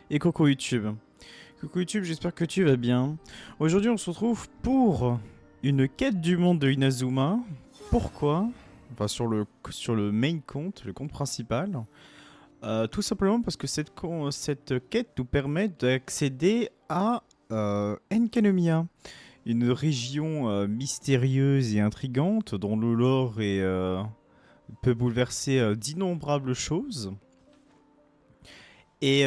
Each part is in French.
Et coucou YouTube. Coucou YouTube, j'espère que tu vas bien. Aujourd'hui, on se retrouve pour une quête du monde de Inazuma. Pourquoi? Enfin, sur le main compte, le compte principal. Tout simplement parce que cette quête nous permet d'accéder à Enkanomiya, une région mystérieuse et intrigante dont le lore peut bouleverser d'innombrables choses. Et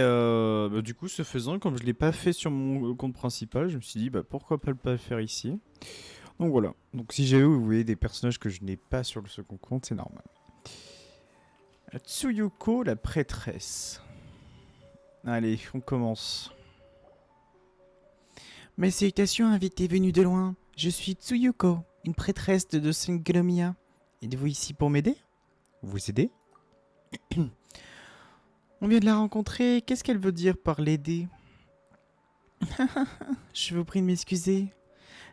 du coup, ce faisant, comme je l'ai pas fait sur mon compte principal, je me suis dit bah, pourquoi pas le faire ici. Donc voilà. Donc si jamais vous voyez des personnages que je n'ai pas sur le second compte, c'est normal. Tsuyuko, la prêtresse. Allez, on commence. Mes salutations, invité venu de loin. Je suis Tsuyuko, une prêtresse de Sengonomiya. Êtes-vous ici pour m'aider? Vous aider? On vient de la rencontrer. Qu'est-ce qu'elle veut dire par l'aider? Je vous prie de m'excuser.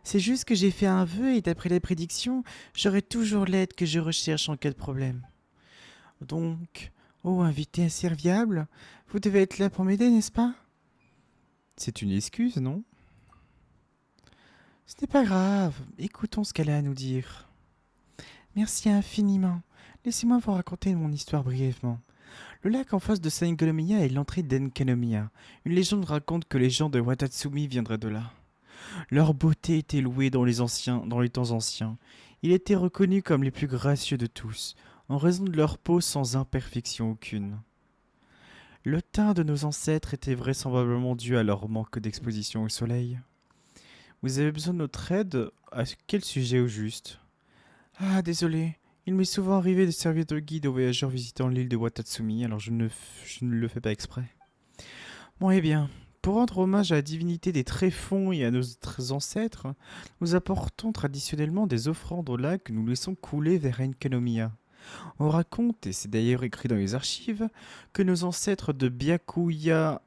C'est juste que j'ai fait un vœu et d'après les prédictions, j'aurai toujours l'aide que je recherche en cas de problème. Donc, oh invité inserviable, vous devez être là pour m'aider, n'est-ce pas? C'est une excuse, non? Ce n'est pas grave, écoutons ce qu'elle a à nous dire. Merci infiniment. Laissez-moi vous raconter mon histoire brièvement. Le lac en face de Saint-Golomiya est l'entrée d'Enkanomiya. Une légende raconte que les gens de Watatsumi viendraient de là. Leur beauté était louée dans les temps anciens. Ils étaient reconnus comme les plus gracieux de tous, en raison de leur peau sans imperfection aucune. Le teint de nos ancêtres était vraisemblablement dû à leur manque d'exposition au soleil. Vous avez besoin de notre aide? À quel sujet au juste? Ah, désolé. Il m'est souvent arrivé de servir de guide aux voyageurs visitant l'île de Watatsumi, alors je ne le fais pas exprès. Bon, eh bien, pour rendre hommage à la divinité des tréfonds et à nos ancêtres, nous apportons traditionnellement des offrandes au lac que nous laissons couler vers Enkanomiya. On raconte, et c'est d'ailleurs écrit dans les archives, que nos ancêtres de Byakuya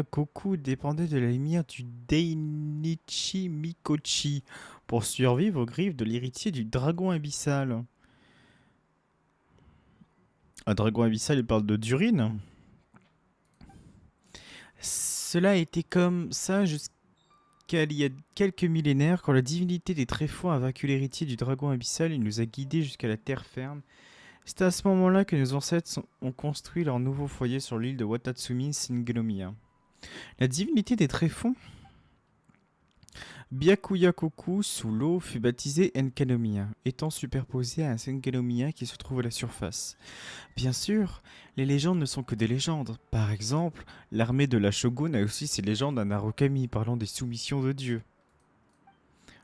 Koku dépendaient de la lumière du Dainichi Mikochi pour survivre aux griffes de l'héritier du dragon abyssal. Un dragon abyssal, il parle de Durin. Cela a été comme ça jusqu'à il y a quelques millénaires, quand la divinité des tréfonds a vaincu l'héritier du dragon abyssal, il nous a guidés jusqu'à la terre ferme. C'est à ce moment-là que nos ancêtres ont construit leur nouveau foyer sur l'île de Watatsumi Sengonomiya. La divinité des tréfonds, Byakuya-koku, sous l'eau, fut baptisée Enkanomiya, étant superposée à un Sengonomiya qui se trouve à la surface. Bien sûr, les légendes ne sont que des légendes. Par exemple, l'armée de la Shogun a aussi ses légendes à Narukami parlant des soumissions de Dieu.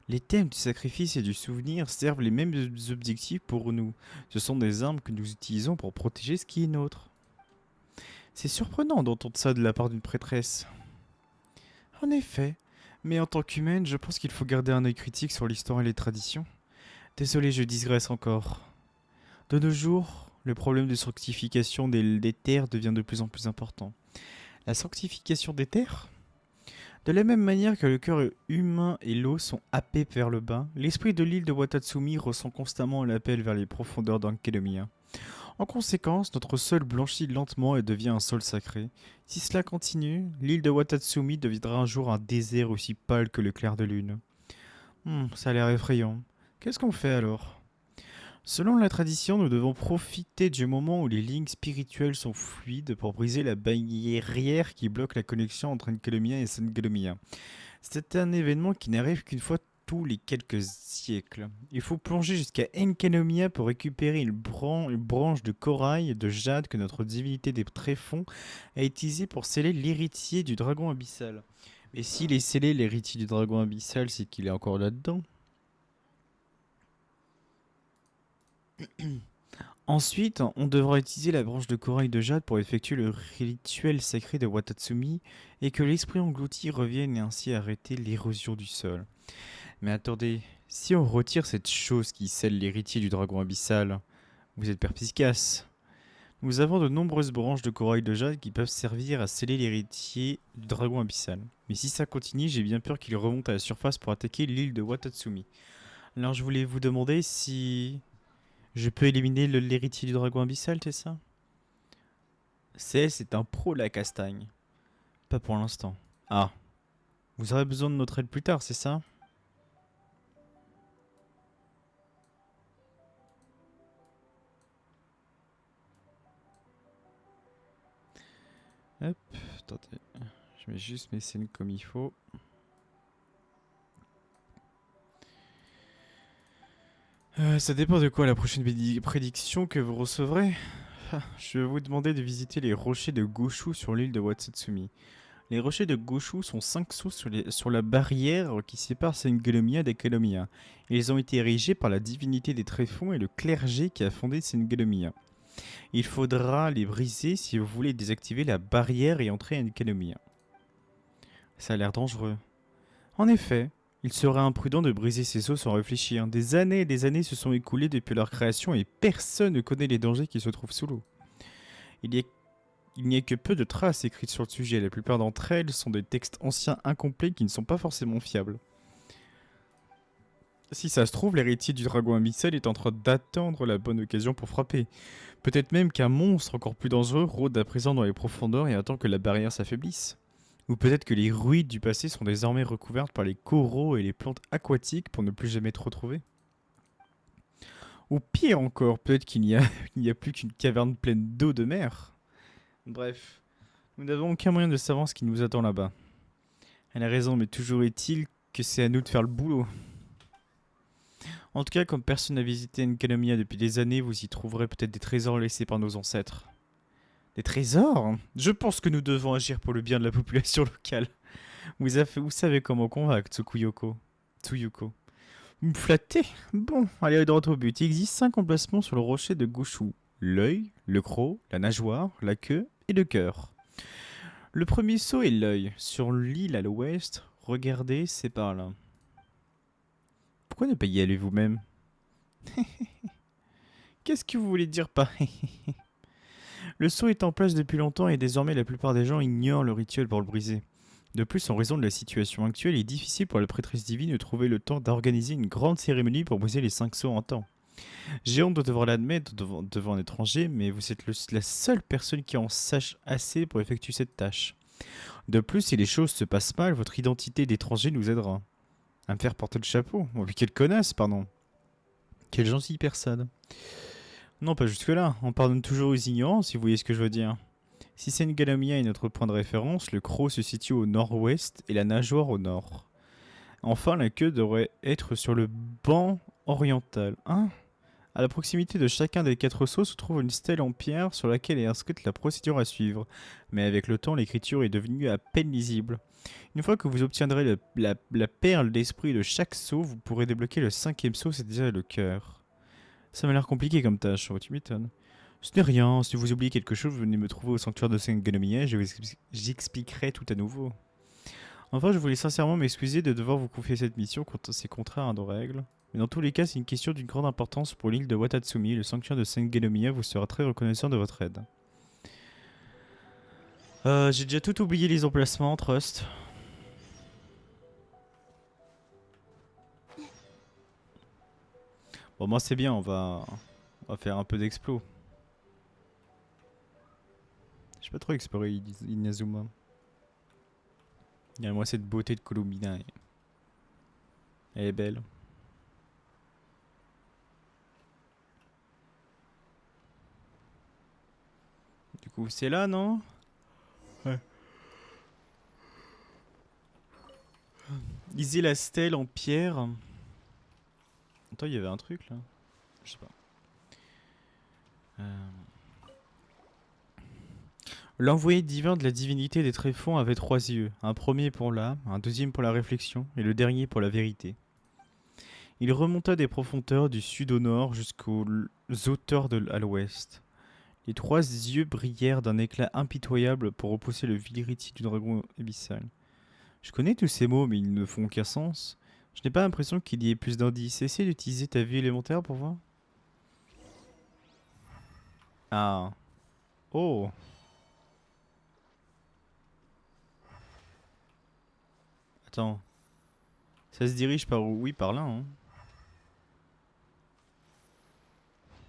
Les thèmes du sacrifice et du souvenir servent les mêmes objectifs pour nous. Ce sont des armes que nous utilisons pour protéger ce qui est nôtre. C'est surprenant d'entendre ça de la part d'une prêtresse. En effet, mais en tant qu'humaine, je pense qu'il faut garder un œil critique sur l'histoire et les traditions. Désolé, je digresse encore. De nos jours, le problème de sanctification des terres devient de plus en plus important. La sanctification des terres? De la même manière que le cœur humain et l'eau sont happés vers le bas, l'esprit de l'île de Watatsumi ressent constamment l'appel vers les profondeurs d'Enkanomiya. En conséquence, notre sol blanchit lentement et devient un sol sacré. Si cela continue, l'île de Watatsumi deviendra un jour un désert aussi pâle que le clair de lune. Ça a l'air effrayant. Qu'est-ce qu'on fait alors? Selon la tradition, nous devons profiter du moment où les lignes spirituelles sont fluides pour briser la barrière qui bloque la connexion entre Enkanomiya et Sengonomiya. C'est un événement qui n'arrive qu'une fois tous les quelques siècles. Il faut plonger jusqu'à Enkanomiya pour récupérer une branche de corail et de jade que notre divinité des tréfonds a utilisée pour sceller l'héritier du dragon abyssal. Mais s'il est scellé l'héritier du dragon abyssal, c'est qu'il est encore là-dedans. Ensuite, on devra utiliser la branche de corail de jade pour effectuer le rituel sacré de Watatsumi et que l'esprit englouti revienne et ainsi arrêter l'érosion du sol. Mais attendez, si on retire cette chose qui scelle l'héritier du dragon abyssal, vous êtes perspicace. Nous avons de nombreuses branches de corail de jade qui peuvent servir à sceller l'héritier du dragon abyssal. Mais si ça continue, j'ai bien peur qu'il remonte à la surface pour attaquer l'île de Watatsumi. Alors je voulais vous demander si je peux éliminer l'héritier du dragon abyssal, c'est ça? C'est un pro la castagne. Pas pour l'instant. Ah, vous aurez besoin de notre aide plus tard, c'est ça? Hop, attendez. Je mets juste mes scènes comme il faut. Ça dépend de quoi la prochaine prédiction que vous recevrez. Je vais vous demander de visiter les rochers de Goshu sur l'île de Watatsumi. Les rochers de Goshu sont 5 sauts sur la barrière qui sépare Sengelomia d'Ekelomia. Ils ont été érigés par la divinité des tréfonds et le clergé qui a fondé Sengelomia. Il faudra les briser si vous voulez désactiver la barrière et entrer à Ekelomia. Ça a l'air dangereux. En effet, il serait imprudent de briser ces os sans réfléchir. Des années et des années se sont écoulées depuis leur création et personne ne connaît les dangers qui se trouvent sous l'eau. Il y a Il n'y a que peu de traces écrites sur le sujet, la plupart d'entre elles sont des textes anciens incomplets qui ne sont pas forcément fiables. Si ça se trouve, l'héritier du dragon abyssal est en train d'attendre la bonne occasion pour frapper. Peut-être même qu'un monstre encore plus dangereux rôde à présent dans les profondeurs et attend que la barrière s'affaiblisse. Ou peut-être que les ruines du passé sont désormais recouvertes par les coraux et les plantes aquatiques pour ne plus jamais être retrouvées. Ou pire encore, peut-être qu'il n'y a, il n'y a plus qu'une caverne pleine d'eau de mer. Bref. Nous n'avons aucun moyen de savoir ce qui nous attend là-bas. Elle a raison, mais toujours est-il que c'est à nous de faire le boulot. En tout cas, comme personne n'a visité Nkanomia depuis des années, vous y trouverez peut-être des trésors laissés par nos ancêtres. Des trésors? Je pense que nous devons agir pour le bien de la population locale. Vous savez comment convaincre Tsuyuko. Vous me flattez? Bon, allez droit au but. Il existe 5 emplacements sur le rocher de Goshu. L'œil, le croc, la nageoire, la queue et le cœur. Le premier saut est l'œil. Sur l'île à l'ouest, regardez, c'est par là. Pourquoi ne pas y aller vous-même? Qu'est-ce que vous voulez dire par Le saut est en place depuis longtemps et désormais la plupart des gens ignorent le rituel pour le briser. De plus, en raison de la situation actuelle, il est difficile pour la prêtresse divine de trouver le temps d'organiser une grande cérémonie pour briser les 5 sauts en temps. J'ai honte de devoir l'admettre devant un étranger, mais vous êtes la seule personne qui en sache assez pour effectuer cette tâche. De plus, si les choses se passent mal, votre identité d'étranger nous aidera. À me faire porter le chapeau. Oh, puis quelle connasse, pardon. Quelle gentille personne. Non, pas jusque-là. On pardonne toujours aux ignorants, si vous voyez ce que je veux dire. Si Sengalamia est notre point de référence, le croc se situe au nord-ouest et la nageoire au nord. Enfin, la queue devrait être sur le banc oriental. Hein? À la proximité de chacun des 4 sauts se trouve une stèle en pierre sur laquelle est inscrite la procédure à suivre. Mais avec le temps, l'écriture est devenue à peine lisible. Une fois que vous obtiendrez la perle d'esprit de chaque saut, vous pourrez débloquer le 5e saut, c'est-à-dire le cœur. Ça m'a l'air compliqué comme tâche, oh, tu m'étonnes. Ce n'est rien, si vous oubliez quelque chose, venez me trouver au sanctuaire de Sengonomiya et j'expliquerai tout à nouveau. Enfin, je voulais sincèrement m'excuser de devoir vous confier cette mission quand c'est contraire à nos règles. Mais dans tous les cas, c'est une question d'une grande importance pour l'île de Watatsumi. Le sanctuaire de Sengonomiya vous sera très reconnaissant de votre aide. J'ai déjà tout oublié les emplacements, Trust. Bon, moi c'est bien, on va faire un peu d'explo. J'ai pas trop exploré Inazuma. Regarde-moi cette beauté de Columbina. Elle est belle. Du coup, c'est là, non? Ouais. Lisez la stèle en pierre. Attends, il y avait un truc là. Je sais pas. Euh... L'envoyé divin de la divinité des tréfonds avait 3 yeux. Un premier pour l'âme, un deuxième pour la réflexion et le dernier pour la vérité. Il remonta des profondeurs du sud au nord jusqu'aux hauteurs à l'ouest. Les 3 yeux brillèrent d'un éclat impitoyable pour repousser le vil héritier du dragon abyssal. Je connais tous ces mots, mais ils ne font aucun sens. Je n'ai pas l'impression qu'il y ait plus d'indices. Essaye d'utiliser ta vue élémentaire pour voir. Ah. Oh. Attends. Ça se dirige par où? Oui, par là, hein.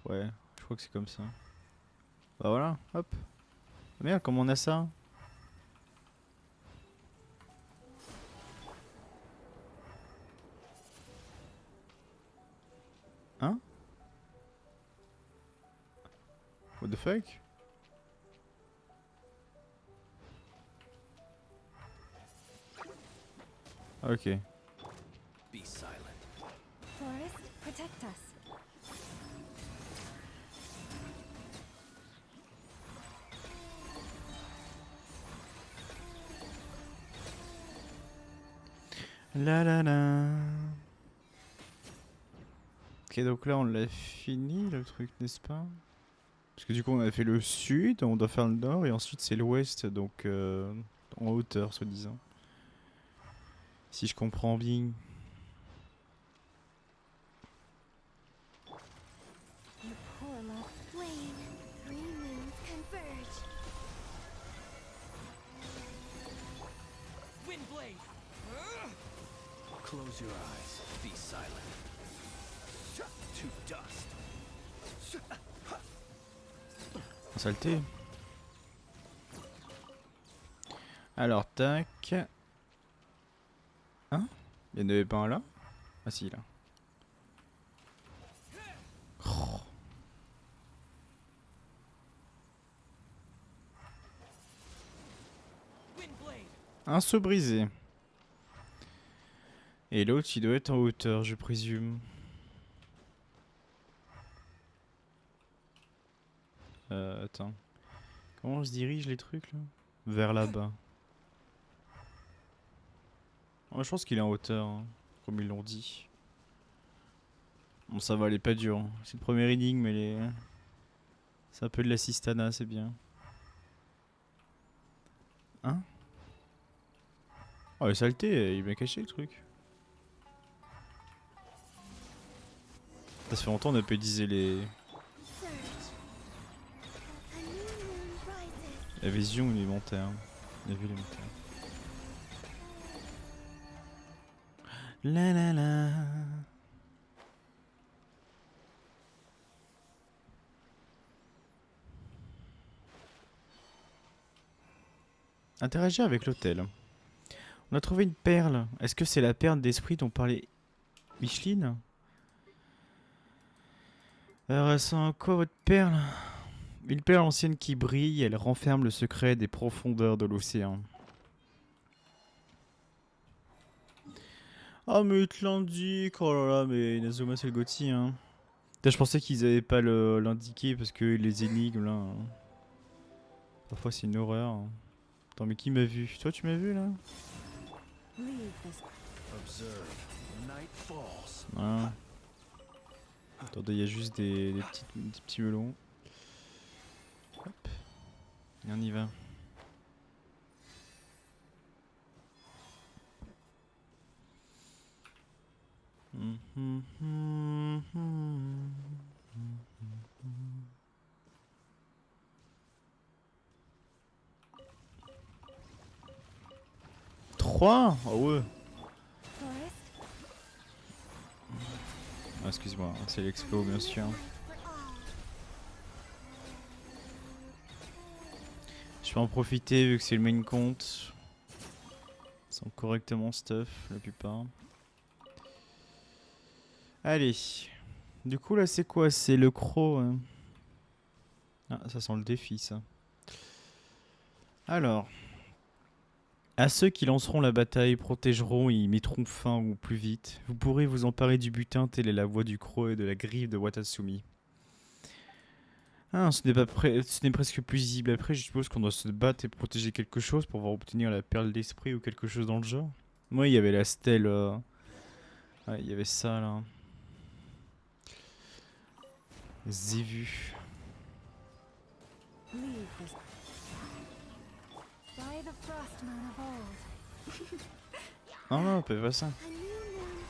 Ouais, je crois que c'est comme ça. Bah voilà, hop. Merde, comment on a ça? fuck? Ok. Be silent. Forest, protect us. La la la. Ok, donc là on l'a fini le truc, n'est-ce pas? Parce que du coup on a fait le sud, on doit faire le nord et ensuite c'est l'ouest, donc en hauteur soi-disant. Si je comprends bien. You poor love. Flame. Three moons converge. Windblade! Close your eyes. Be silent. To dust. Saleté. Alors tac. Hein? Il y en avait pas un là? Ah si là. Oh. Windblade! Un seau brisé. Et l'autre il doit être en hauteur je présume. Attends. Comment je dirige les trucs là? Vers là-bas. Ouais, je pense qu'il est en hauteur, hein, comme ils l'ont dit. Bon ça va, elle est pas dure. Hein. C'est le premier énigme, mais c'est un peu de l'assistana, c'est bien. Hein? Oh la saleté, il est bien caché le truc. Ça fait longtemps qu'on a pas utilisé les... Surge. A new moon rises. La vision élémentaire. La vue élémentaire. La la la. Interagir avec l'hôtel. On a trouvé une perle. Est-ce que c'est la perle d'esprit dont parlait Micheline? Alors, elle sent à quoi votre perle? Une perle ancienne qui brille, elle renferme le secret des profondeurs de l'océan. Ah mais Atlantique, oh là là, mais Inazuma c'est le Gotti hein. Putain, je pensais qu'ils avaient pas l'indiqué parce que les énigmes là... hein. Parfois c'est une horreur. Hein. Attends mais qui m'a vu? Toi tu m'as vu là? Leave this. Observe. Night falls. Voilà. Attendez, il y a juste des petits melons. Hop. Et on y va. Trois? Ah ouais. Forest. Ah, excuse-moi, c'est l'expo bien sûr. For all. Je vais en profiter vu que c'est le main compte. Ils sont correctement stuff la plupart. Allez. Du coup là c'est quoi? C'est le croc. Hein. Ah ça sent le défi ça. Alors. À ceux qui lanceront la bataille, protégeront et y mettront fin au plus vite, vous pourrez vous emparer du butin, telle est la voix du croc et de la griffe de Watasumi. Ah, ce n'est presque plus visible. Après, je suppose qu'on doit se battre et protéger quelque chose pour pouvoir obtenir la perle d'esprit ou quelque chose dans le genre. Moi, il y avait la stèle. Ouais, il y avait ça là. J'ai vu. Leave this. By the frost moon of old. Non, non, on peut pas ça. A new moon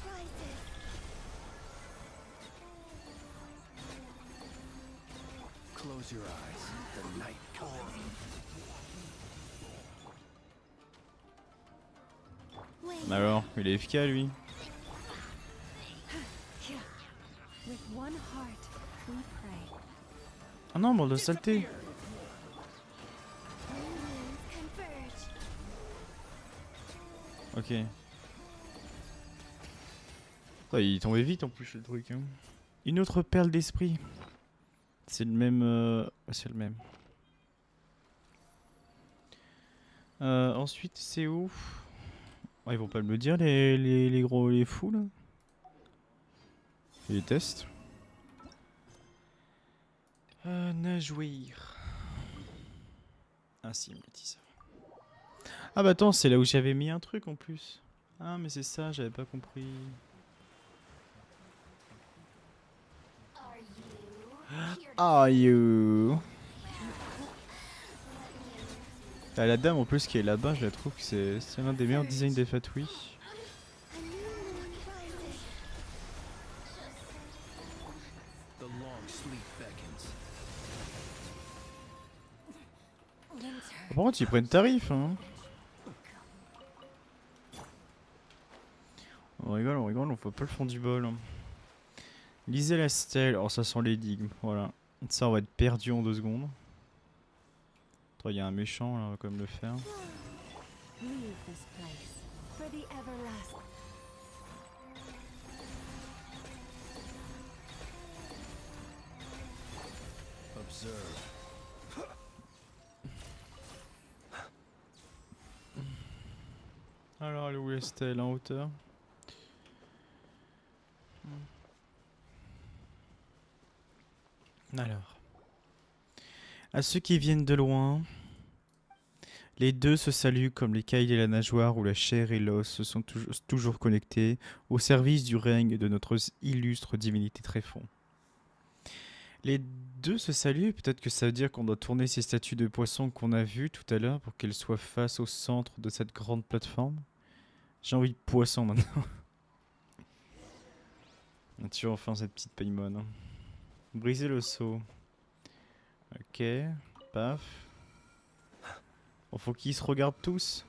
rises. Close your eyes. The night comes. Wait. Alors, il est FK lui. With one heart, we pray. Ah non, bande de saleté. Three moons converge. Ok. Oh, il tombait vite en plus le truc. Hein. Une autre perle d'esprit. C'est le même. Ouais, c'est le même. Ensuite, c'est où? Ah, ils vont pas me le dire, les gros, les fous là. Les tests. Najouir. Ah si, il me dit ça. Ah bah attends, c'est là où j'avais mis un truc en plus. Ah mais c'est ça, j'avais pas compris. Are you? Ah, la dame en plus qui est là-bas, je la trouve que c'est l'un des meilleurs designs des Fatui. A new moon rises. The long sleep beckons. Winter. Par contre, ils prennent tarif, hein. On rigole, on voit pas le fond du bol. Lisez la stèle. Oh, ça sent l'énigme, voilà. Ça, on va être perdu en 2 secondes. Attends, il y a un méchant là, on va quand même le faire. Leave this place for the everlasting. Observe. Alors, elle est où la stèle en hauteur? Alors. À ceux qui viennent de loin, les deux se saluent comme l'écaille et la nageoire où la chair et l'os se sont toujours connectés au service du règne de notre illustre divinité tréfond. Les deux se saluent, peut-être que ça veut dire qu'on doit tourner ces statues de poissons qu'on a vues tout à l'heure pour qu'elles soient face au centre de cette grande plateforme. J'ai envie de poisson maintenant. Tu vois enfin cette petite paymone. Hein. Briser le seau. Ok, paf. Bon, faut qu'ils se regardent tous.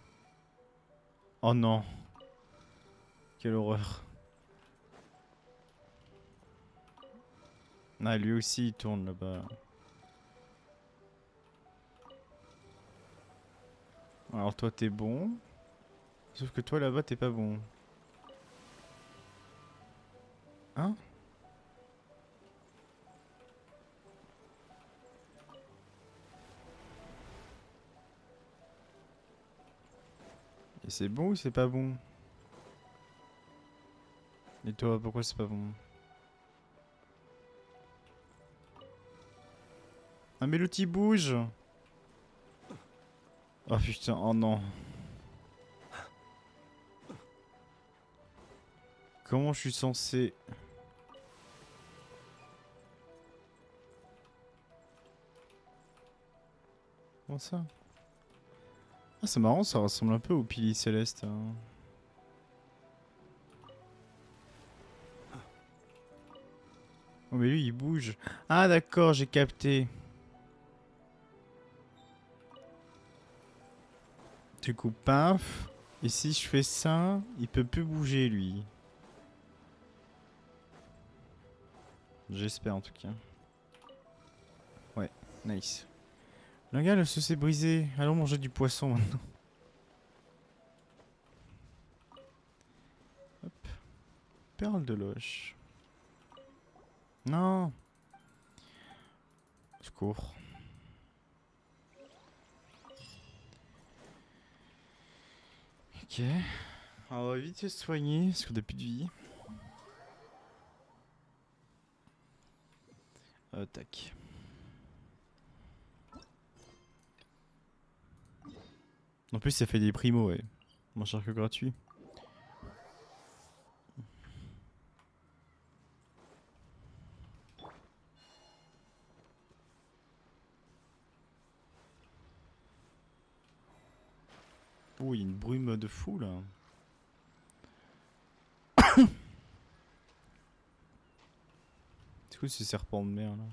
Oh non. Quelle horreur. Ah, lui aussi il tourne là-bas. Alors toi t'es bon. Sauf que toi là-bas t'es pas bon. Hein? Et c'est bon ou c'est pas bon? Et toi pourquoi c'est pas bon? Ah mais l'autre il bouge. Oh putain, oh non. Comment je suis censé... Comment ça? Ah c'est marrant, ça ressemble un peu au pilier céleste. Hein. Oh mais lui il bouge. Ah d'accord, j'ai capté. Du coup paf. Et si je fais ça, il peut plus bouger lui. J'espère en tout cas. Ouais, nice. Le gars, le se s'est brisé. Allons manger du poisson maintenant. Hop. Perle de loche. Non. Je cours. Ok. Alors, on va vite se soigner parce qu'on a plus de vie. Tac. En plus, ça fait des primos, ouais. Moins cher que gratuit. Oh, il y a une brume de fou là. C'est quoi ces serpents de mer là?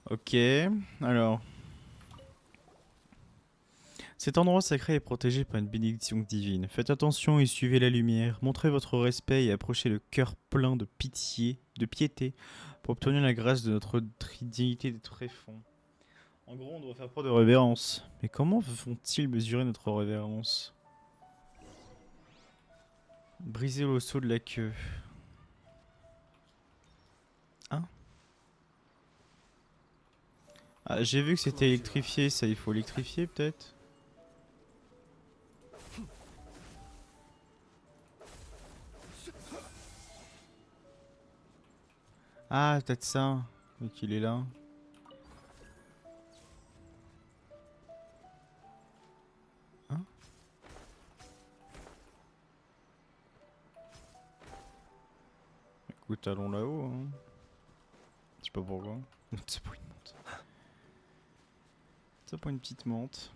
Ok, alors. Cet endroit sacré est protégé par une bénédiction divine. Faites attention et suivez la lumière. Montrez votre respect et approchez le cœur plein de pitié, de piété, pour obtenir la grâce de notre dignité des tréfonds. En gros, on doit faire preuve de révérence. Mais comment vont-ils mesurer notre révérence? Briser l'osseau de la queue. Hein? Ah, j'ai vu que c'était électrifié, ça, il faut électrifier peut-être? Ah, peut-être ça. Et qu'il est là. Hein? Écoute, allons là-haut. Hein. Je sais pas pourquoi. C'est pour une monte. C'est pour une petite monte.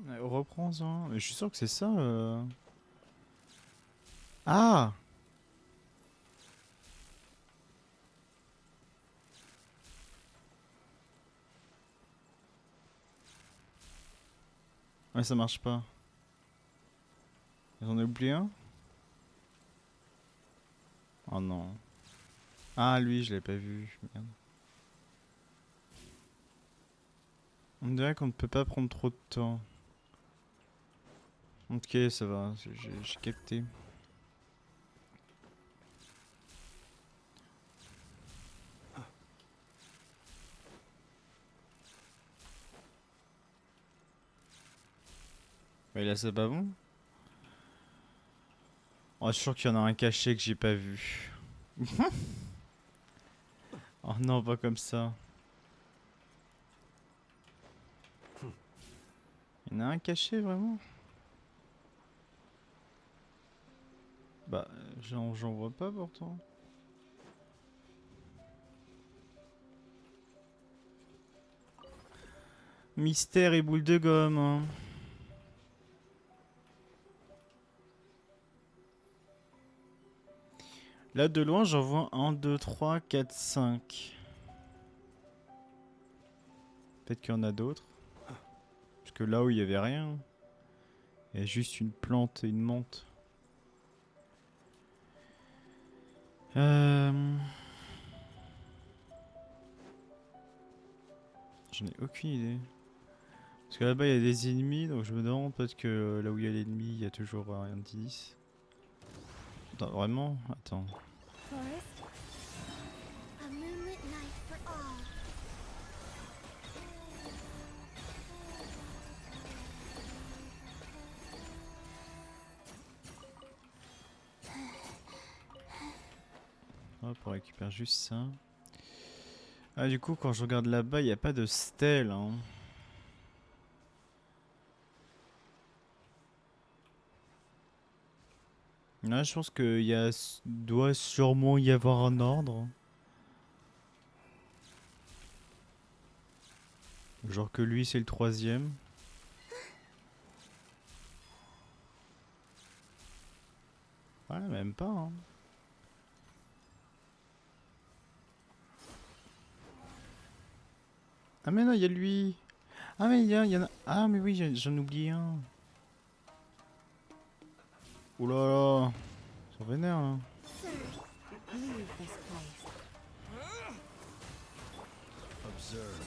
Ouais, reprends-en. Mais je suis sûr que c'est ça. Ah! Ouais, ça marche pas. J'en ai oublié un? Oh non. Ah, lui, je l'ai pas vu. Merde. On dirait qu'on ne peut pas prendre trop de temps. Ok, ça va, j'ai capté. Mais là, c'est pas bon? Oh, je suis sûr qu'il y en a un caché que j'ai pas vu. Oh non, pas comme ça. Il y en a un caché, vraiment? Bah, j'en vois pas pourtant. Mystère et boule de gomme, hein. Là, de loin, j'en vois 1, 2, 3, 4, 5. Peut-être qu'il y en a d'autres. Parce que là où il y avait rien, il y a juste une plante et une menthe. J'en ai aucune idée. Parce que là-bas il y a des ennemis, donc je me demande peut-être que là où il y a l'ennemi, il y a toujours un indice. Attends, vraiment? Attends. Forest, a moonlit night for all. Hop, on récupère juste ça. Ah, du coup, quand je regarde là-bas, il n'y a pas de stèle, hein. Là, je pense qu'il doit sûrement y avoir un ordre. Genre que lui, c'est le troisième. Ouais, même pas, hein. Ah mais non, il y a lui. Ah mais il y en a... Ah mais oui, j'en oublie un. Oh là là. Ça vénère, hein. Leave this place. Observe.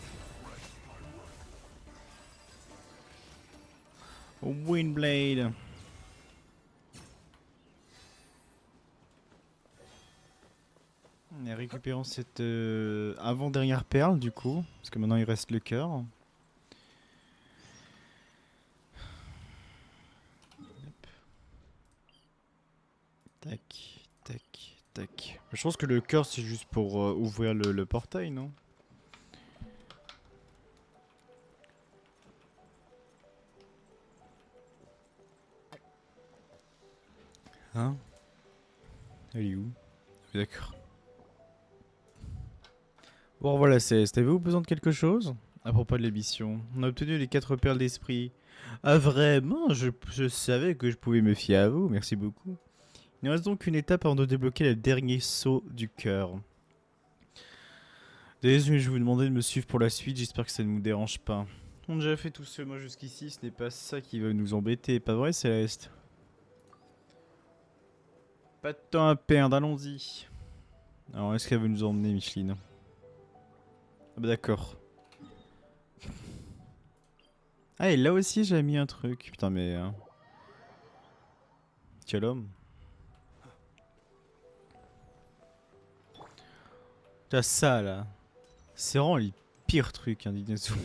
Windblade. Et récupérons cette avant-dernière perle du coup, parce que maintenant il reste le cœur. Hop. Tac, tac, tac. Je pense que le cœur c'est juste pour ouvrir le portail, non? Hein? Elle est où? D'accord. Bon voilà, avez-vous besoin de quelque chose? À propos de l'émission, on a obtenu les 4 perles d'esprit. Ah vraiment? Je savais que je pouvais me fier à vous, merci beaucoup. Il nous reste donc une étape avant de débloquer le dernier saut du cœur. Désolé, je vous demandais de me suivre pour la suite, j'espère que ça ne vous dérange pas. On a déjà fait tout seul, moi jusqu'ici, ce n'est pas ça qui va nous embêter, pas vrai Céleste? Pas de temps à perdre, allons-y. Alors, est-ce qu'elle veut nous emmener, Micheline? Ah bah d'accord. Ah, et là aussi j'ai mis un truc. Putain, mais... Quel homme. T'as ça, là. C'est vraiment les pires trucs, hein, d'Inazuma.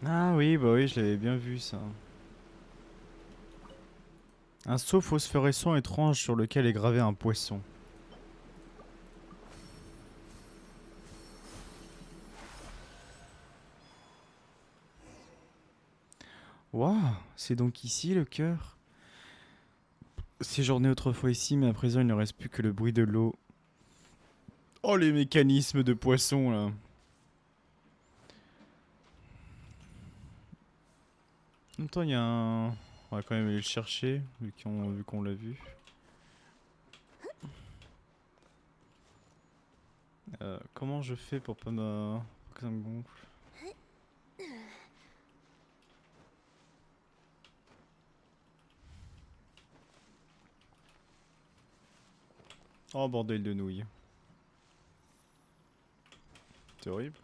Ah oui, bah oui, je l'avais bien vu, ça. Un seau phosphorescent étrange sur lequel est gravé un poisson. Waouh, c'est donc ici le cœur. Séjourné autrefois ici, mais à présent il ne reste plus que le bruit de l'eau. Oh, les mécanismes de poisson, là. En même temps, il y a un... On va quand même aller le chercher, vu qu'on l'a vu. Comment je fais pour pas me... pour que ça me gonfle? Oh, bordel de nouilles. C'est horrible.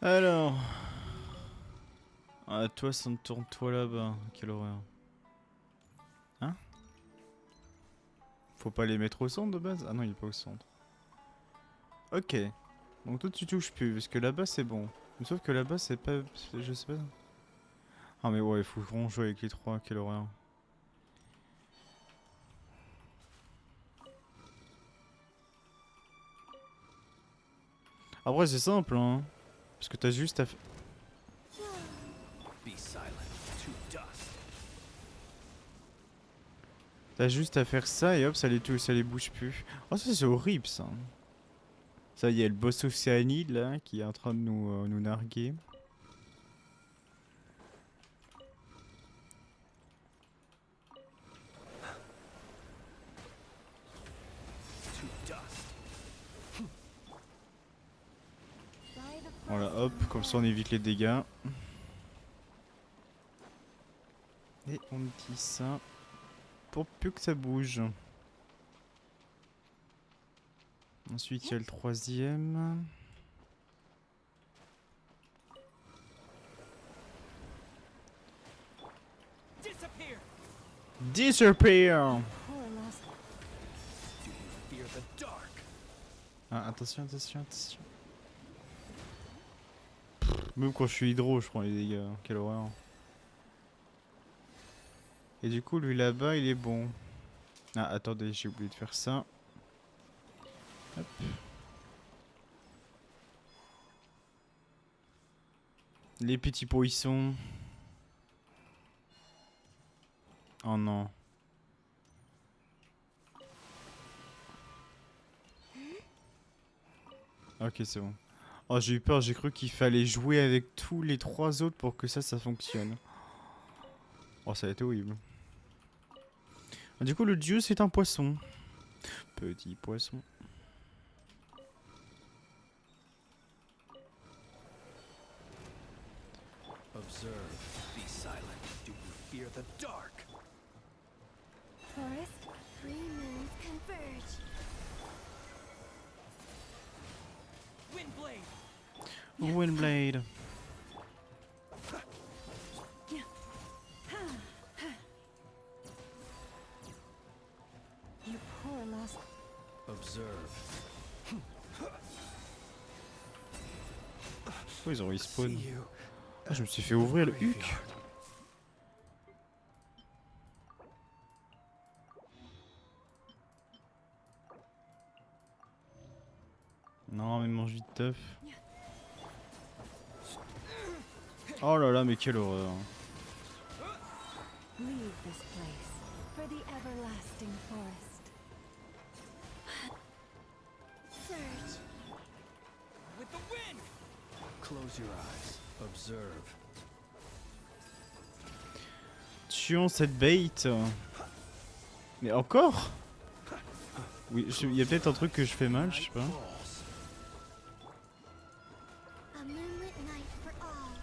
Alors... Ah, toi, ça me tourne toi là-bas. Quelle horreur. Hein? Faut pas les mettre au centre de base? Ah non, il est pas au centre. Ok. Donc toi, tu touches plus, parce que là-bas, c'est bon. Mais sauf que là-bas, c'est pas... Je sais pas. Ah mais ouais, il faut vraiment jouer avec les trois. Quelle horreur. Après, c'est simple, hein. Parce que t'as juste à... Be silent. To dust. T'as juste à faire ça et hop, ça les bouge plus. Oh, ça c'est horrible ça. Ça, il y a le boss océanide là qui est en train de nous narguer. To dust. By the Voilà, frost hop, comme ça on évite les dégâts. Et on dit ça pour plus que ça bouge. Ensuite, il y a le troisième. Disappear. Disappear! poor lost Do you fear the dark? Ah, attention, attention, attention. Même quand je suis hydro, je prends les dégâts. Quelle horreur. Et du coup, lui là-bas, il est bon. Ah, attendez, j'ai oublié de faire ça. Hop. Les petits poissons. Oh non. Ok, c'est bon. Oh, j'ai eu peur, j'ai cru qu'il fallait jouer avec tous les trois autres pour que ça fonctionne. Oh, ça a été horrible. Ah, du coup, le dieu, c'est un poisson. Petit poisson. Observe. Be silent. Do you fear the dark? forest. 3 moons converge. Windblade. Windblade. You poor lost. Observe. Oh, ils ont respawn. See you. Ah, je me suis fait ouvrir le huc. Graveyard. Non, mais mange vite teuf. Oh là là, mais quelle horreur. Leave this place for the everlasting forest. Surge. With the wind! Close your eyes. Observe. Tuons cette bait. Mais encore? Oui, il y a peut-être un truc que je fais mal, je sais pas. Falls. A moonlit night for all.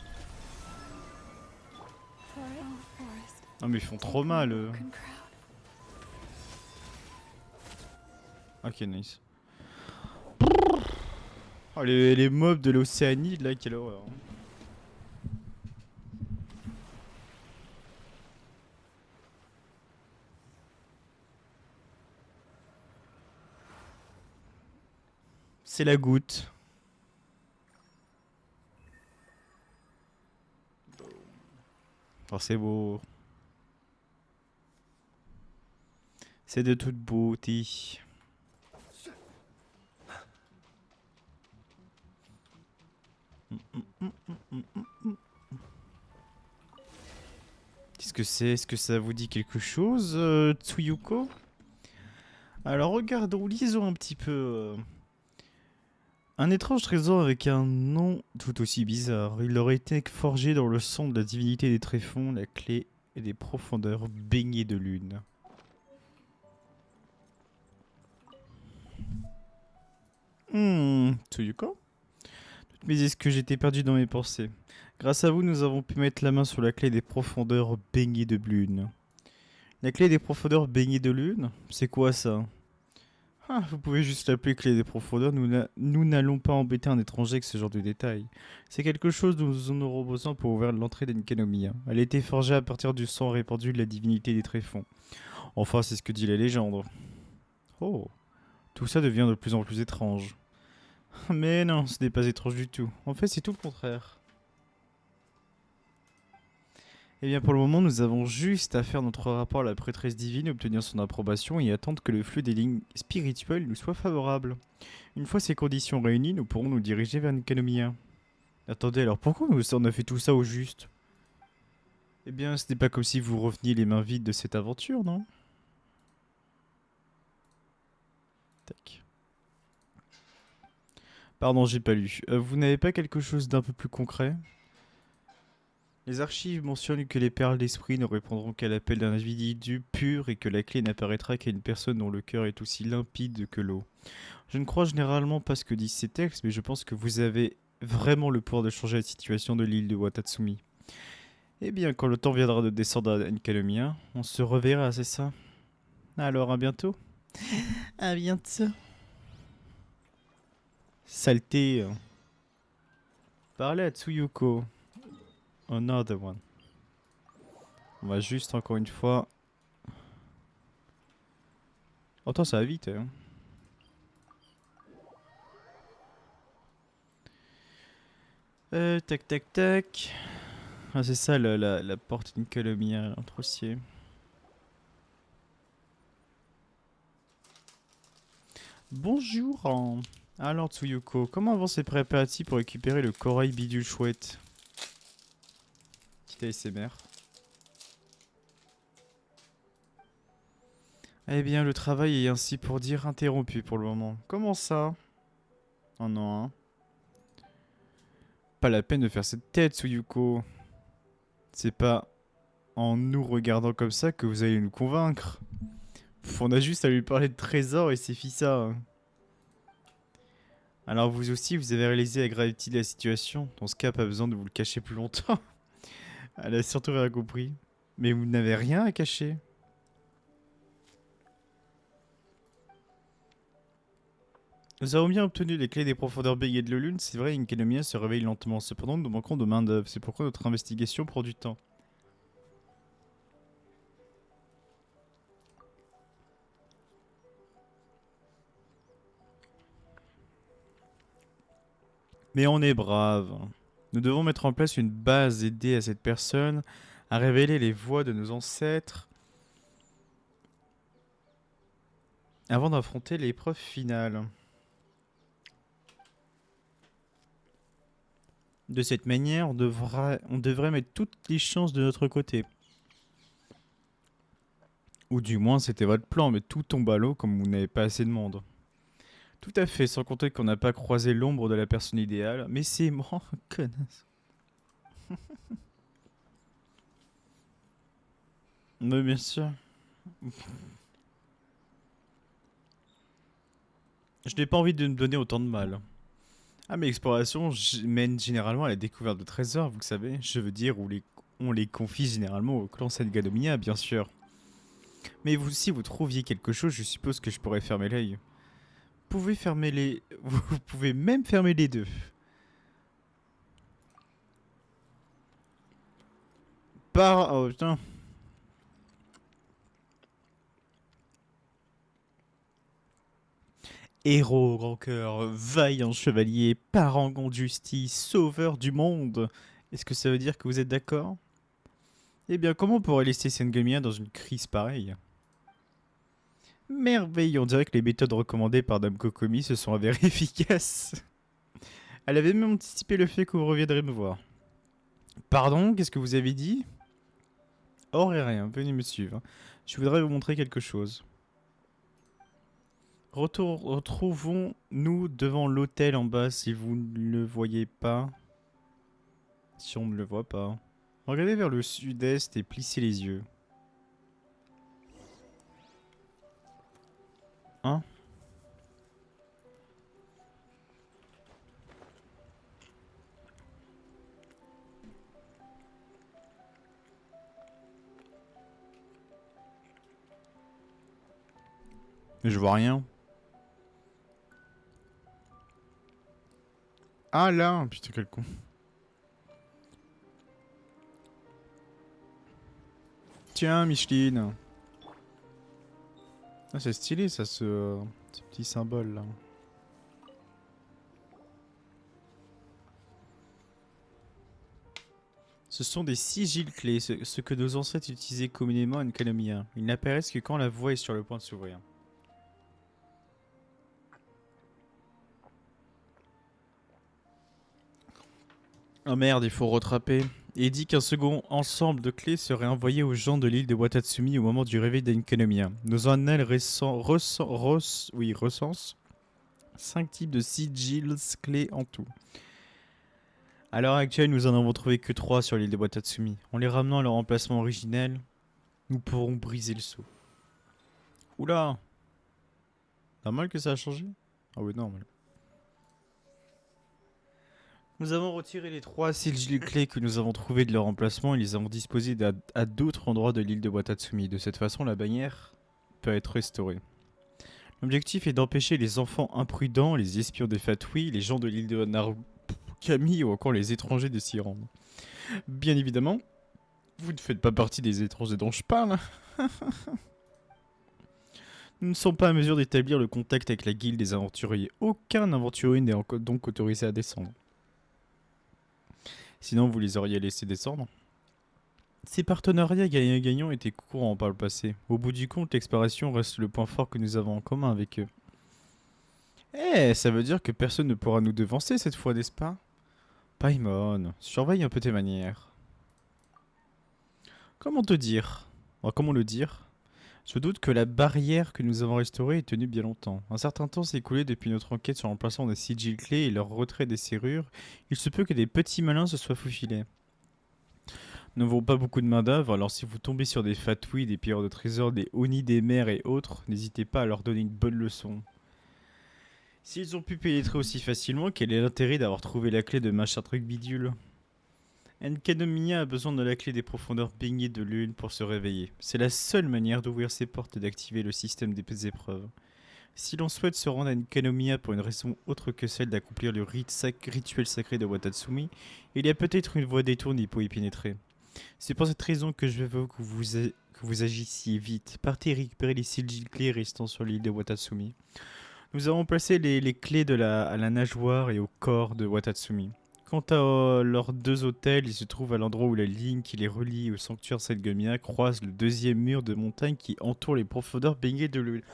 Forest. Non mais ils font trop mal. Broken crowd. Ok, nice. Oh, les mobs de l'Océanie, là, quelle horreur. C'est la goutte. Oh, c'est beau. C'est de toute beauté. Qu'est-ce que c'est? Est-ce que ça vous dit quelque chose, Tsuyuko? Alors regardons, lisons un petit peu. Un étrange trésor avec un nom tout aussi bizarre. Il aurait été forgé dans le sang de la divinité des tréfonds, la clé et des profondeurs baignées de lune. Tsuyuko? Toutes mes excuses, j'étais perdu dans mes pensées. Grâce à vous, nous avons pu mettre la main sur la clé des profondeurs baignées de lune. La clé des profondeurs baignées de lune? C'est quoi ça? Ah, vous pouvez juste l'appeler clé des profondeurs, nous n'allons pas embêter un étranger avec ce genre de détails. C'est quelque chose dont nous en aurons besoin pour ouvrir l'entrée d'Enkanomiya. Elle a été forgée à partir du sang répandu de la divinité des tréfonds. Enfin, c'est ce que dit la légende. Oh, tout ça devient de plus en plus étrange. Mais non, ce n'est pas étrange du tout. En fait, c'est tout le contraire. Eh bien, pour le moment, nous avons juste à faire notre rapport à la prêtresse divine, obtenir son approbation et attendre que le flux des lignes spirituelles nous soit favorable. Une fois ces conditions réunies, nous pourrons nous diriger vers Nikanomiya. Attendez, alors pourquoi on a fait tout ça au juste? Eh bien, ce n'est pas comme si vous reveniez les mains vides de cette aventure, non? Tac. Pardon, j'ai pas lu. Vous n'avez pas quelque chose d'un peu plus concret? Les archives mentionnent que les perles d'esprit ne répondront qu'à l'appel d'un individu pur et que la clé n'apparaîtra qu'à une personne dont le cœur est aussi limpide que l'eau. Je ne crois généralement pas ce que disent ces textes, mais je pense que vous avez vraiment le pouvoir de changer la situation de l'île de Watatsumi. Eh bien, quand le temps viendra de descendre à Nkanomiya, on se reverra, c'est ça? Alors, à bientôt. À bientôt. Saleté. Parlez à Tsuyuko. Another one. On va juste encore une fois. Oh, attends, ça va vite, hein. Tac, tac, tac. Ah, c'est ça la porte Nkanomiya, l'entrocier. Bonjour. Alors, Tsuyuko, comment avancent les préparatifs pour récupérer le corail bidule chouette? Petite ASMR. Eh bien, le travail est ainsi pour dire interrompu pour le moment. Comment ça? Oh non, hein. Pas la peine de faire cette tête, Tsuyuko. C'est pas en nous regardant comme ça que vous allez nous convaincre. Pff, on a juste à lui parler de trésor et c'est fit ça. Alors vous aussi, vous avez réalisé la gravité de la situation. Dans ce cas, pas besoin de vous le cacher plus longtemps. Elle a surtout rien compris. Mais vous n'avez rien à cacher. Nous avons bien obtenu les clés des profondeurs baignées de lune. C'est vrai, Nkanomiya se réveille lentement. Cependant, nous manquons de main d'œuvre. C'est pourquoi notre investigation prend du temps. Mais on est brave. Nous devons mettre en place une base aidée à cette personne à révéler les voies de nos ancêtres avant d'affronter l'épreuve finale. De cette manière, on devrait mettre toutes les chances de notre côté. Ou du moins, c'était votre plan, mais tout tombe à l'eau comme vous n'avez pas assez de monde. Tout à fait, sans compter qu'on n'a pas croisé l'ombre de la personne idéale, mais c'est moi, connasse. Mais bien sûr. Je n'ai pas envie de me donner autant de mal. Ah, mes explorations mènent généralement à la découverte de trésors, vous savez. Je veux dire, on les confie généralement au clan Sengadomia, bien sûr. Mais vous, si vous trouviez quelque chose, je suppose que je pourrais fermer l'œil. Vous pouvez fermer les... Vous pouvez même fermer les deux. Par... Oh putain. Héros au grand cœur, vaillant chevalier, parangon de justice, sauveur du monde. Est-ce que ça veut dire que vous êtes d'accord? Eh bien, comment on pourrait laisser Sengamia dans une crise pareille? Merveille, on dirait que les méthodes recommandées par Dame Kokomi se sont avérées efficaces. Elle avait même anticipé le fait que vous reviendrez me voir. Pardon, qu'est-ce que vous avez dit? Oh, rien, venez me suivre. Je voudrais vous montrer quelque chose. Retrouvons-nous devant l'hôtel en bas si vous ne le voyez pas. Si on ne le voit pas. Regardez vers le sud-est et plissez les yeux. Hein? Je vois rien. Ah là, putain quel con. Tiens, Micheline. Ah, c'est stylé ça, ce petit symbole là. Ce sont des sigils clés, ce que nos ancêtres utilisaient communément en Kalamia. Ils n'apparaissent que quand la voie est sur le point de s'ouvrir. Oh merde, il faut rattraper. Et dit qu'un second ensemble de clés serait envoyé aux gens de l'île de Watatsumi au moment du réveil d'Enkanomiya. Nos annales recensent 5 types de sigils clés en tout. À l'heure actuelle, nous en avons trouvé que 3 sur l'île de Watatsumi. En les ramenant à leur emplacement originel, nous pourrons briser le sceau. Oula! Normal que ça a changé? Ah ouais, normal. Nous avons retiré les 3 sigils clés que nous avons trouvés de leur emplacement et les avons disposés à d'autres endroits de l'île de Watatsumi. De cette façon, la bannière peut être restaurée. L'objectif est d'empêcher les enfants imprudents, les espions des Fatui, les gens de l'île de Narukami ou encore les étrangers de s'y rendre. Bien évidemment, vous ne faites pas partie des étrangers dont je parle. Nous ne sommes pas à mesure d'établir le contact avec la guilde des aventuriers. Aucun aventurier n'est donc autorisé à descendre. Sinon, vous les auriez laissés descendre. Ces partenariats gagnant-gagnant étaient courants par le passé. Au bout du compte, l'exploration reste le point fort que nous avons en commun avec eux. Eh, ça veut dire que personne ne pourra nous devancer cette fois, n'est-ce pas? Paimon, surveille un peu tes manières. Comment te dire? Comment le dire? Je doute que la barrière que nous avons restaurée ait tenu bien longtemps. Un certain temps s'est écoulé depuis notre enquête sur l'emplacement des sigils clés et leur retrait des serrures. Il se peut que des petits malins se soient faufilés. Nous n'avons pas beaucoup de main d'œuvre, alors si vous tombez sur des fatouis, des pilleurs de trésors, des Oni des mers et autres, n'hésitez pas à leur donner une bonne leçon. S'ils ont pu pénétrer aussi facilement, quel est l'intérêt d'avoir trouvé la clé de machin truc bidule? Enkanomiya a besoin de la clé des profondeurs baignées de lune pour se réveiller. C'est la seule manière d'ouvrir ses portes et d'activer le système des épreuves. Si l'on souhaite se rendre à Enkanomiya pour une raison autre que celle d'accomplir le rituel sacré de Watatsumi, il y a peut-être une voie détournée pour y pénétrer. C'est pour cette raison que je veux que vous agissiez vite. Partez récupérer les sigils clés restant sur l'île de Watatsumi. Nous avons placé les clés à la nageoire et au corps de Watatsumi. Quant à leurs 2 hôtels, ils se trouvent à l'endroit où la ligne qui les relie au sanctuaire Sengamia croise le 2e mur de montagne qui entoure les profondeurs baignées de l'huile.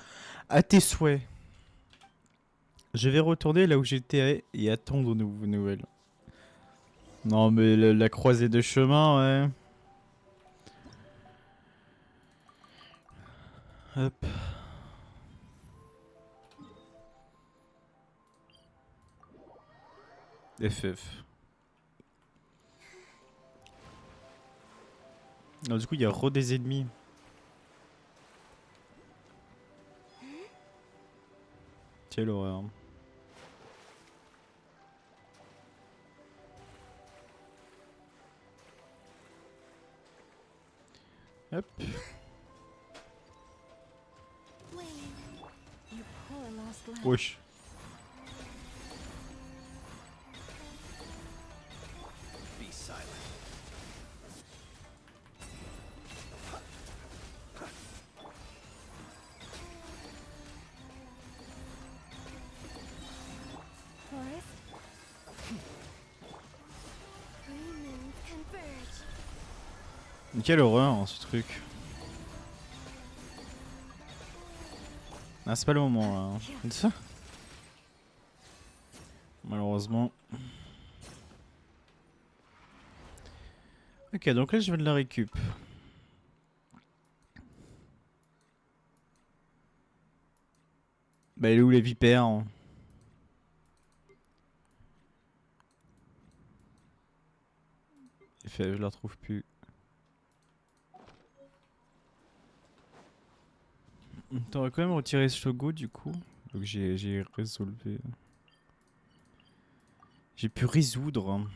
À tes souhaits. Je vais retourner là où j'étais et attendre vos nouvelles. Non mais la croisée de chemin, ouais. Hop. FF. Non, du coup, il y a re des ennemis. Quelle horreur. Hop. Wayne, you poor lost lad. Wesh. Be silent. Forest. Three moons converge. Quelle horreur hein, ce truc. Ah, c'est pas le moment là. C'est ça. Malheureusement. Ok, donc là je vais de la récup. Bah, elle est où les vipères hein? Je la retrouve plus. T'aurais quand même retiré ce logo du coup. Donc j'ai résolu. J'ai pu résoudre.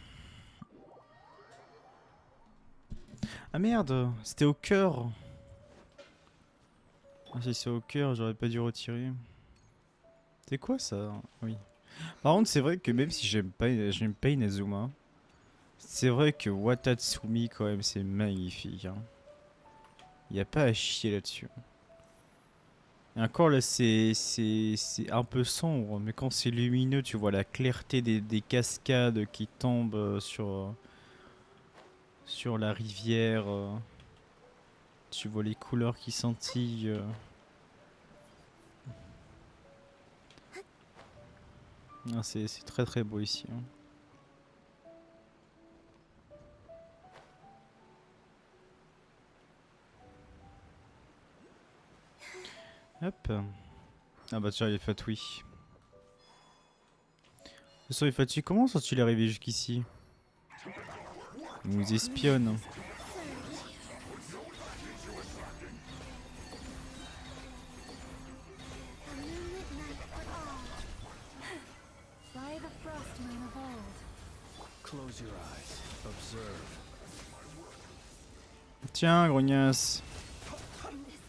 Ah merde, c'était au cœur. Ah si c'est au cœur, j'aurais pas dû retirer. C'est quoi ça? Oui. Par contre, c'est vrai que même si j'aime pas Inazuma, c'est vrai que Watatsumi quand même c'est magnifique. Hein. Y a pas à chier là-dessus. Et encore là c'est un peu sombre, mais quand c'est lumineux, tu vois la clarté des cascades qui tombent sur la rivière. Tu vois les couleurs qui scintillent. Ah, c'est très très beau ici. Hein. Hop. Ah bah tiens, il est Fatui. De toute façon, Fatui, comment sont-ils arrivés jusqu'ici? Ils nous espionnent. A moonlit night for all. By the Frostmoon of old. Close your eyes. Observe. Tiens, grognasse. This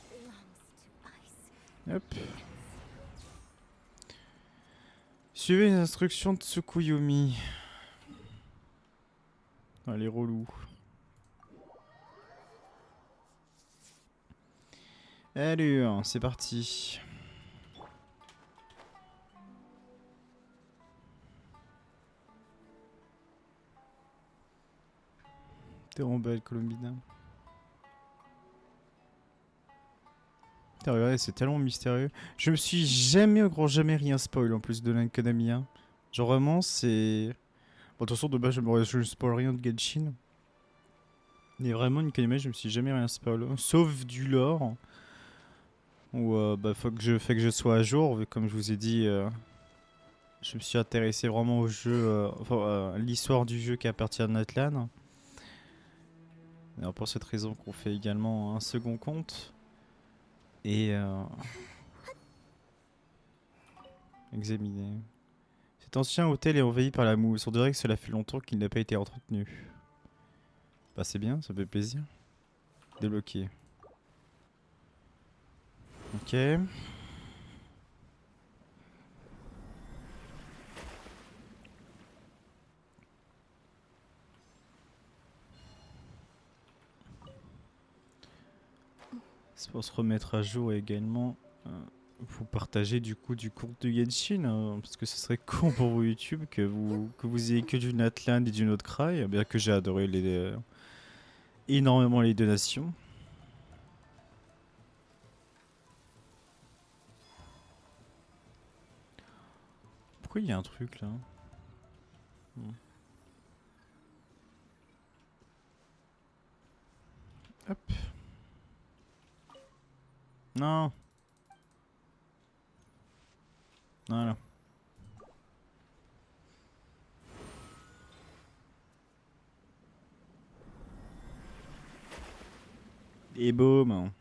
belongs to ice. Hop. Suivez les instructions de Tsukuyomi. Allez, relou. Allez, c'est parti. T'es en belle, Colombina. Putain, regardez, c'est tellement mystérieux. Je me suis jamais, au grand jamais, rien spoil en plus de l'Academia. Genre vraiment, c'est... Bon, de toute façon, de base, je spoil rien de Genshin. Mais vraiment, Academia, je me suis jamais rien spoil. Sauf du lore. Où bah, faut que je sois à jour, vu comme je vous ai dit... je me suis intéressé vraiment au jeu, à l'histoire du jeu qui appartient à Natlan. Alors pour cette raison qu'on fait également un second compte. Et examiner. Cet ancien hôtel est envahi par la mousse. On dirait que cela fait longtemps qu'il n'a pas été entretenu. Bah c'est bien, ça fait plaisir. Débloquer. Ok. C'est pour se remettre à jour également. Vous partagez du coup du compte de Genshin, parce que ce serait con pour vous YouTube que vous ayez que du Natlan et d'une autre cry, bien que j'ai adoré énormément les donations. Pourquoi il y a un truc là? Hop. Non. Voilà. Et boum.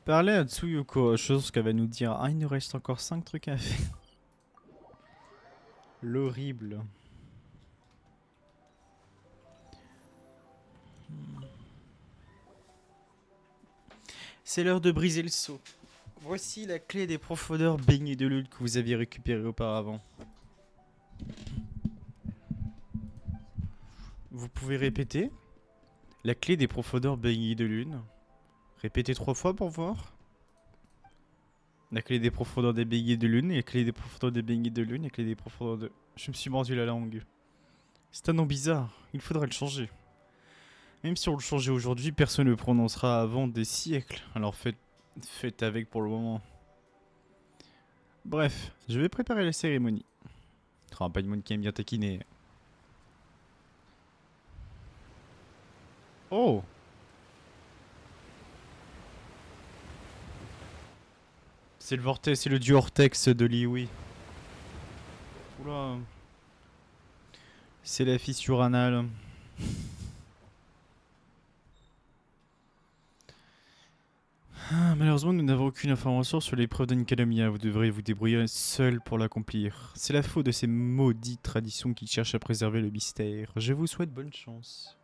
Parlez à Tsuyuko, chose qu'elle va nous dire. Ah, il nous reste encore 5 trucs à faire. L'horrible. C'est l'heure de briser le seau. Voici la clé des profondeurs baignées de lune que vous aviez récupérée auparavant. Vous pouvez répéter? La clé des profondeurs baignées de lune. Répétez 3 fois pour voir. La clé des profondeurs des baignets de lune, et la clé des profondeurs des baignets de lune, et la clé des profondeurs de... Je me suis mordu la langue. C'est un nom bizarre, il faudrait le changer. Même si on le changeait aujourd'hui, personne ne le prononcera avant des siècles. Alors faites avec pour le moment. Bref, je vais préparer la cérémonie. Oh, pas de monde qui aime bien taquiner. Oh! C'est le vortex, c'est le dieu Hortex de Liwi. Oula. C'est la fissure anale. Ah, malheureusement, nous n'avons aucune information sur l'épreuve d'Enkanomiya. Vous devrez vous débrouiller seul pour l'accomplir. C'est la faute de ces maudites traditions qui cherchent à préserver le mystère. Je vous souhaite bonne chance.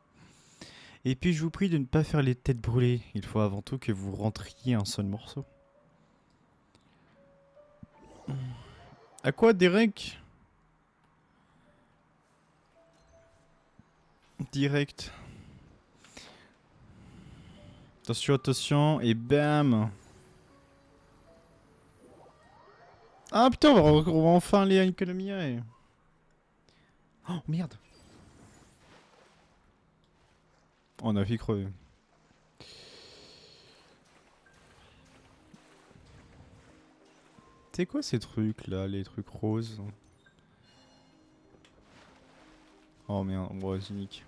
Et puis, je vous prie de ne pas faire les têtes brûlées. Il faut avant tout que vous rentriez un seul morceau. À quoi, Derek? Direct. Attention, attention, et bam! Ah putain, on va enfin aller à Enkanomiya. Oh merde! On a fait crever. C'est quoi ces trucs là, les trucs roses? Oh merde, bon, vas-y, nique.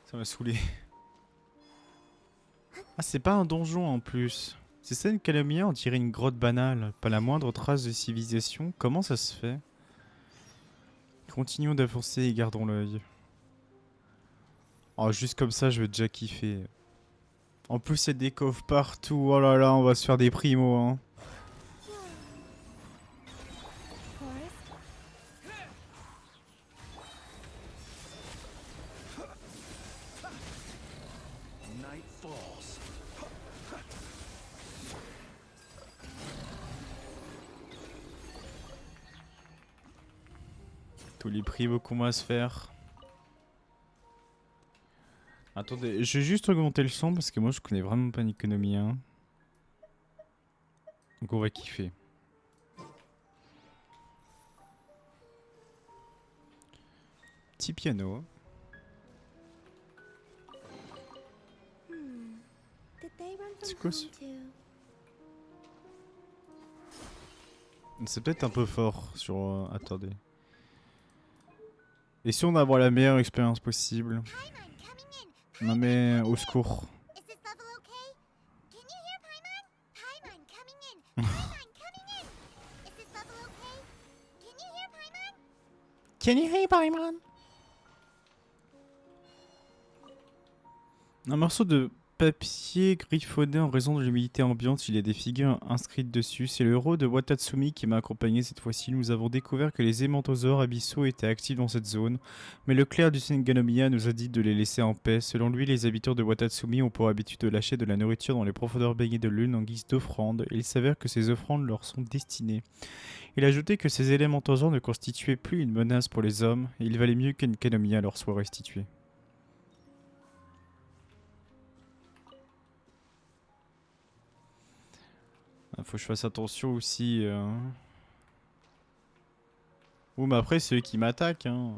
Ça m'a saoulé. Ah, c'est pas un donjon en plus. C'est ça une Enkanomiya, on dirait une grotte banale. Pas la moindre trace de civilisation. Comment ça se fait? Continuons d'avancer et gardons l'œil. Oh, juste comme ça, je vais déjà kiffer. En plus, il y a des coffres partout. Oh là là, on va se faire des primos, hein. Forest? Night falls. Tous les primos qu'on va se faire. Attendez, je vais juste augmenter le son parce que moi je connais vraiment pas Enkanomiya. Donc on va kiffer. Petit piano. Did they run C'est from quoi home ça? too? C'est peut-être un peu fort sur... attendez. Et si on a la meilleure expérience possible? Paimon coming in! Non mais au secours. Is this level okay? Can you hear Paimon? Paimon coming in! Paimon coming in! Is this level okay? Can you hear Paimon? Can you hear Paimon? Un morceau de papier griffonné en raison de l'humidité ambiante, il y a des figures inscrites dessus. C'est le héros de Watatsumi qui m'a accompagné cette fois-ci. Nous avons découvert que les hémantosaures abyssaux étaient actifs dans cette zone, mais le clerc du Senganomiya nous a dit de les laisser en paix. Selon lui, les habitants de Watatsumi ont pour habitude de lâcher de la nourriture dans les profondeurs baignées de lune en guise d'offrande, et il s'avère que ces offrandes leur sont destinées. Il a ajouté que ces élémentosaures ne constituaient plus une menace pour les hommes, et il valait mieux qu'Enkanomiya leur soit restituée. Faut que je fasse attention aussi. Ouh, mais après, c'est eux qui m'attaquent. Hein.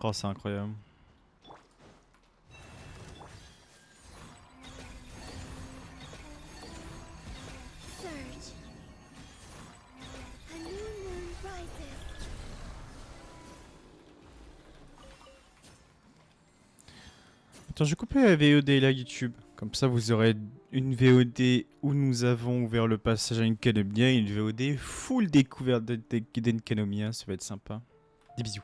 Oh, c'est incroyable. Surge. Tiens, je vais couper la VOD là, YouTube. Comme ça, vous aurez une VOD où nous avons ouvert le passage à Enkanomiya et une VOD full découverte d'Enkanomiya. Ça va être sympa. Des bisous.